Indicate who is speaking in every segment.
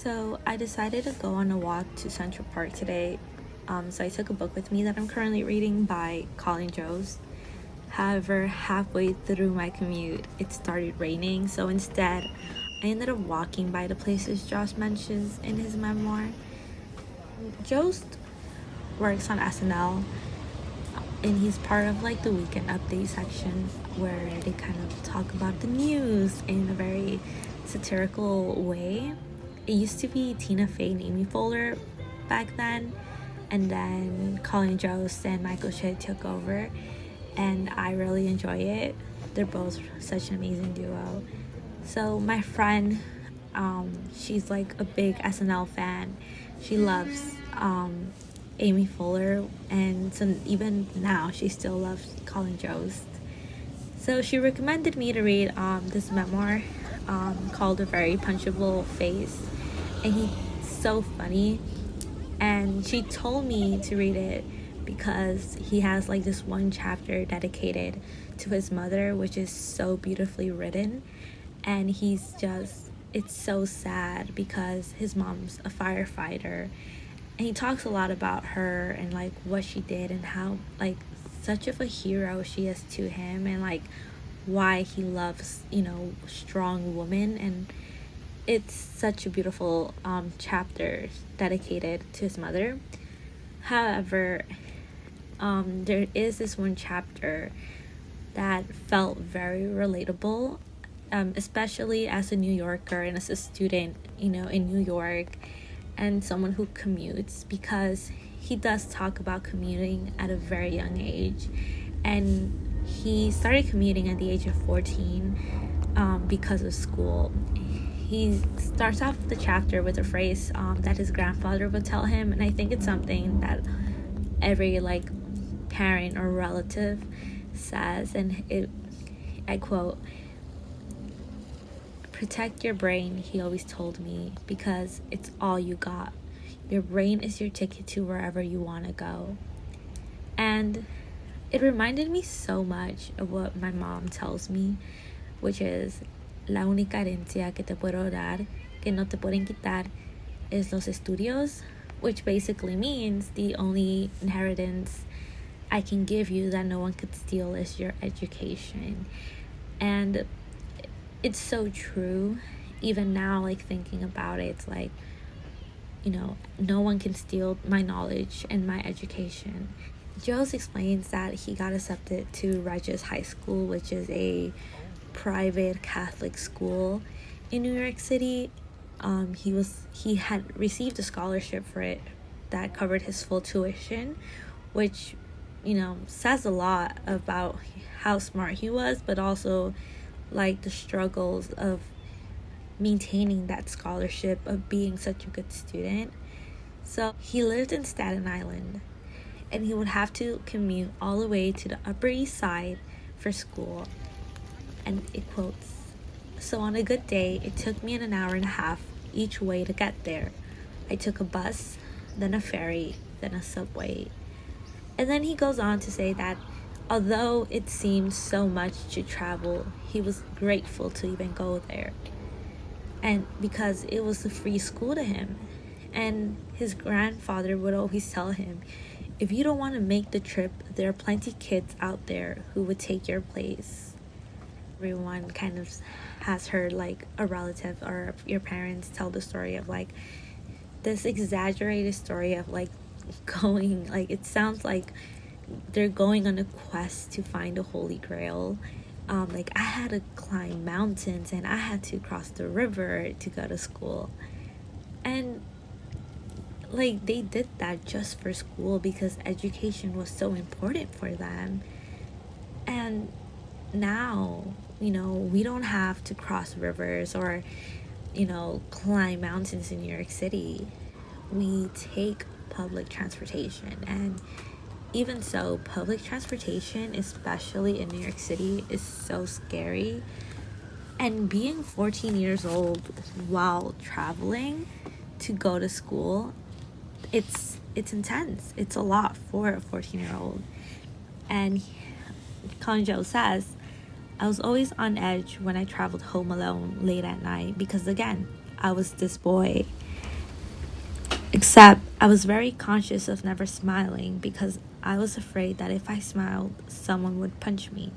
Speaker 1: So I decided to go on a walk to Central Park today. So I took a book with me that I'm currently reading by Colin Jost. However, halfway through my commute, it started raining. So instead, I ended up walking by the places Josh mentions in his memoir. Jost works on SNL, and he's part of like the weekend update section where they kind of talk about the news in a very satirical way. It used to be Tina Fey and Amy Poehler back then, and then Colin Jost and Michael Shea took over, and I really enjoy it. They're both such an amazing duo. So my friend, she's like a big SNL fan. She loves Amy Poehler, and so even now she still loves Colin Jost. So she recommended me to read this memoir called A Very Punchable Face, and he's so funny. And she told me to read it because he has like this one chapter dedicated to his mother, which is so beautifully written. And it's so sad because his mom's a firefighter, and he talks a lot about her and like what she did and how like such of a hero she is to him, and like why he loves strong women. And it's such a beautiful chapter dedicated to his mother. However, there is this one chapter that felt very relatable, especially as a New Yorker and as a student in New York and someone who commutes, because he does talk about commuting at a very young age. And he started commuting at the age of 14 because of school. He starts off the chapter with a phrase that his grandfather would tell him, and I think it's something that every like parent or relative says, and I quote, "Protect your brain," he always told me, "because it's all you got. Your brain is your ticket to wherever you want to go." And it reminded me so much of what my mom tells me, which is, "La única herencia que te puedo dar, que no te pueden quitar, es los estudios," which basically means the only inheritance I can give you that no one could steal is your education. And it's so true. Even now, like thinking about it, it's like, no one can steal my knowledge and my education. Jost explains that he got accepted to Regis High School, which is a private Catholic school in New York City. He had received a scholarship for it that covered his full tuition, which says a lot about how smart he was, but also like the struggles of maintaining that scholarship, of being such a good student. So he lived in Staten Island, and he would have to commute all the way to the Upper East Side for school. And it quotes, "So on a good day, it took me an hour and a half each way to get there. I took a bus, then a ferry, then a subway." And then he goes on to say that although it seemed so much to travel, he was grateful to even go there. And because it was a free school to him. And his grandfather would always tell him, "If you don't want to make the trip, there are plenty of kids out there who would take your place." Everyone kind of has heard like a relative or your parents tell the story of like this exaggerated story of like going, like it sounds like they're going on a quest to find a holy grail. Like I had to climb mountains and I had to cross the river to go to school, and like they did that just for school because education was so important for them. And now we don't have to cross rivers or climb mountains in New York City. We take public transportation, and even so, public transportation, especially in New York City, is so scary. And being 14 years old while traveling to go to school, it's intense. It's a lot for a 14-year-old. And Colin Jost says, "I was always on edge when I traveled home alone late at night because, again, I was this boy." Except I was very conscious of never smiling because I was afraid that if I smiled, someone would punch me.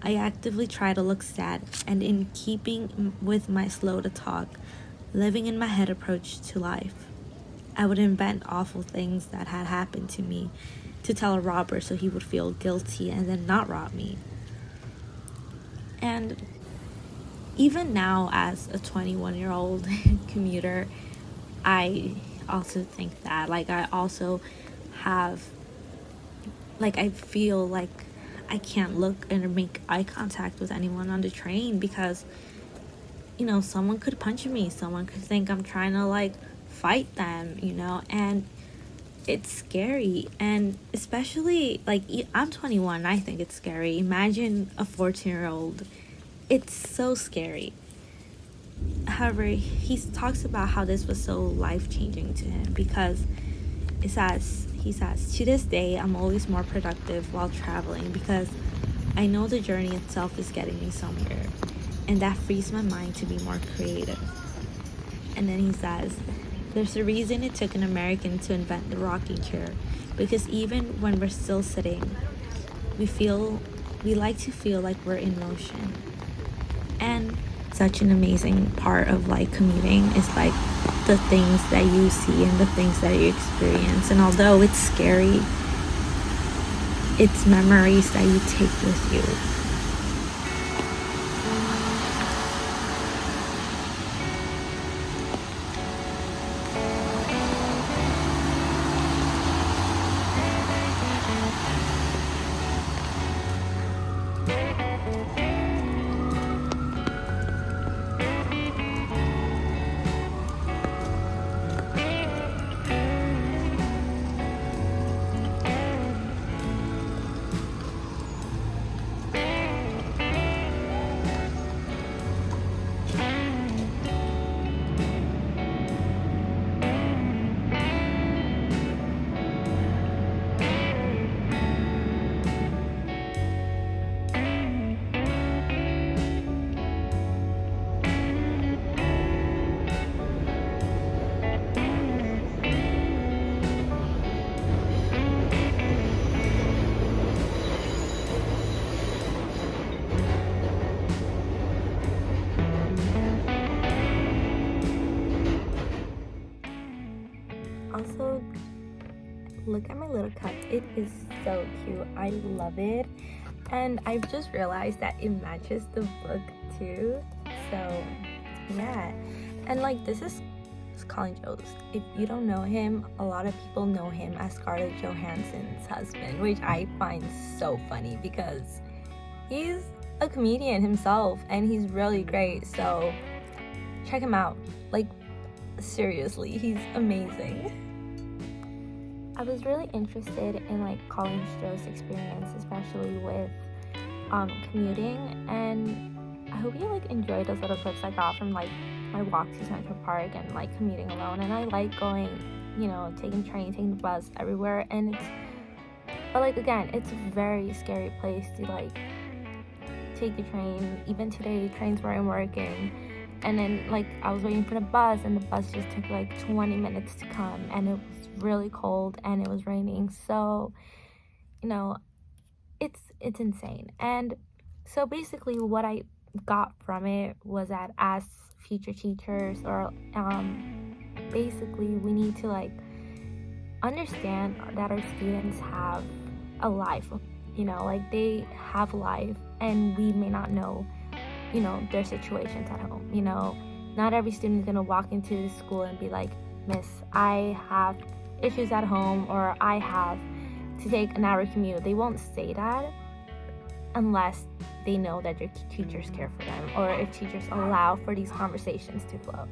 Speaker 1: I actively try to look sad, and in keeping with my slow to talk, living in my head approach to life, I would invent awful things that had happened to me to tell a robber so he would feel guilty and then not rob me. And even now, as a 21-year-old commuter, I also think that. Like, I also have, like, I feel like I can't look and make eye contact with anyone on the train because, someone could punch me. Someone could think I'm trying to, like, fight them, and it's scary. And especially, like, I'm 21, I think it's scary. Imagine a 14-year-old. It's so scary. However, he talks about how this was so life-changing to him because he says, to this day, I'm always more productive while traveling because I know the journey itself is getting me somewhere, and that frees my mind to be more creative. And then he says, there's a reason it took an American to invent the rocking chair, because even when we're still sitting, we like to feel like we're in motion. And such an amazing part of, like, commuting is, like, the things that you see and the things that you experience. And although it's scary, it's memories that you take with you. Also, look at my little cup. It is so cute. I love it. And I've just realized that it matches the book too. So, yeah. And, like, this is Colin Jost. If you don't know him, a lot of people know him as Scarlett Johansson's husband, which I find so funny because he's a comedian himself and he's really great. So, check him out. Like, seriously, he's amazing. I was really interested in, like, Colin Jost's experience, especially with commuting, and I hope you, like, enjoyed those little clips I got from, like, my walk to Central Park and, like, commuting alone. And I like going, taking the train, taking the bus everywhere, but, like, again, it's a very scary place to, like, take the train. Even today, trains weren't working. And then, like, I was waiting for the bus, and the bus just took, like, 20 minutes to come, and it was really cold, and it was raining. So, it's insane. And so, basically, what I got from it was that as future teachers, or basically, we need to, like, understand that our students have a life, like, they have life, and we may not know their situations at home. Not every student is going to walk into the school and be like, Miss, I have issues at home, or I have to take an hour commute. They won't say that unless they know that your teachers care for them, or if teachers allow for these conversations to flow.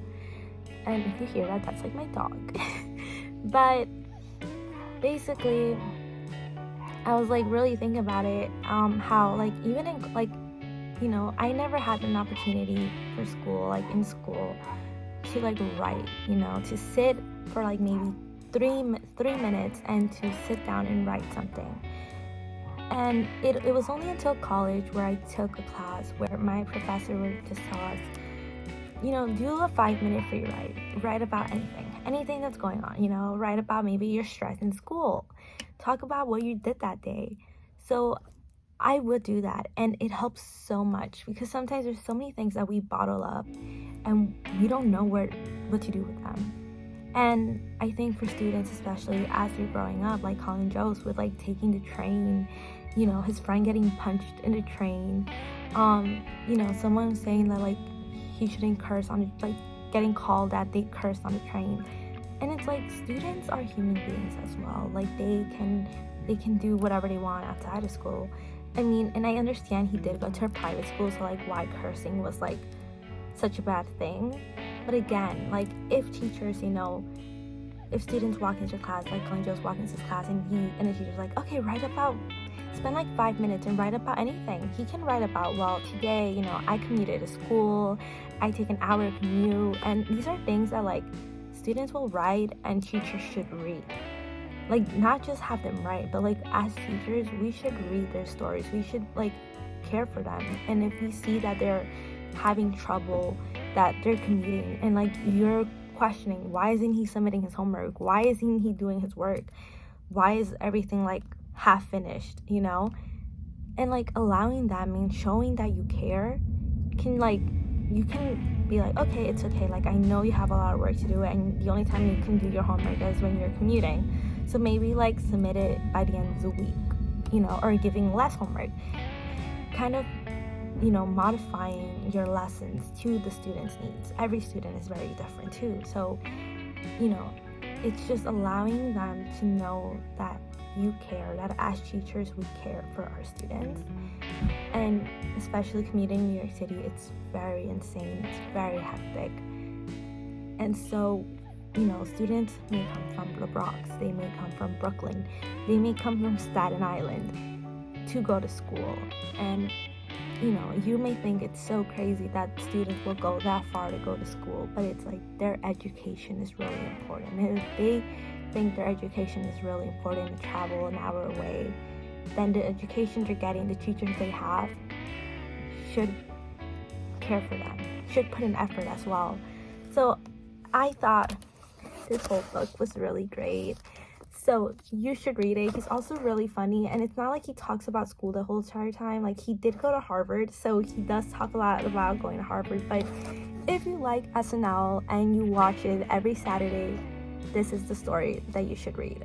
Speaker 1: And if you hear that, that's, like, my dog. But basically, I was, like, really thinking about it, how, like, even in, like, I never had an opportunity for school, like, in school, to, like, write, to sit for, like, maybe three minutes and to sit down and write something. And it was only until college where I took a class where my professor would just tell us,
Speaker 2: do a 5-minute free write about anything that's going on, write about maybe your stress in school, talk about what you did that day. So I would do that, and it helps so much, because sometimes there's so many things that we bottle up and we don't know what to do with them. And I think for students, especially as you're growing up, like Colin Jost with like taking the train, his friend getting punched in the train, someone saying that like he shouldn't curse on it, like getting called that they cursed on the train. And it's like, students are human beings as well. Like they can do whatever they want outside of school. I mean, and I understand he did go to a private school, so like why cursing was like such a bad thing. But again, like if teachers, if students walk into class, like Colin Jost walk into his class, and the teacher's like, okay, spend like 5 minutes and write about anything. He can write about, well, today, I commuted to school, I take an hour commute, and these are things that like students will write and teachers should read. Like, not just have them write, but like as teachers, we should read their stories. We should like care for them. And if we see that they're having trouble, that they're commuting, and like you're questioning, why isn't he submitting his homework? Why isn't he doing his work? Why is everything like half finished, And like allowing that means showing that you care. You can be like, okay, it's okay. Like, I know you have a lot of work to do, and the only time you can do your homework is when you're commuting. So maybe like submit it by the end of the week, or giving less homework. Kind of, modifying your lessons to the student's needs. Every student is very different too. So, it's just allowing them to know that you care, that as teachers we care for our students. And especially commuting in New York City, it's very insane, it's very hectic. And so, students may come from the Bronx, they may come from Brooklyn, they may come from Staten Island to go to school. And you may think it's so crazy that students will go that far to go to school, but it's like their education is really important. And if they think their education is really important to travel an hour away, then the education they're getting, the teachers they have, should care for them, should put in effort as well. So I thought this whole book was really great. So you should read it. He's also really funny, and it's not like he talks about school the whole entire time. Like, he did go to Harvard, so he does talk a lot about going to Harvard. But if you like SNL and you watch it every Saturday, this is the story that you should read.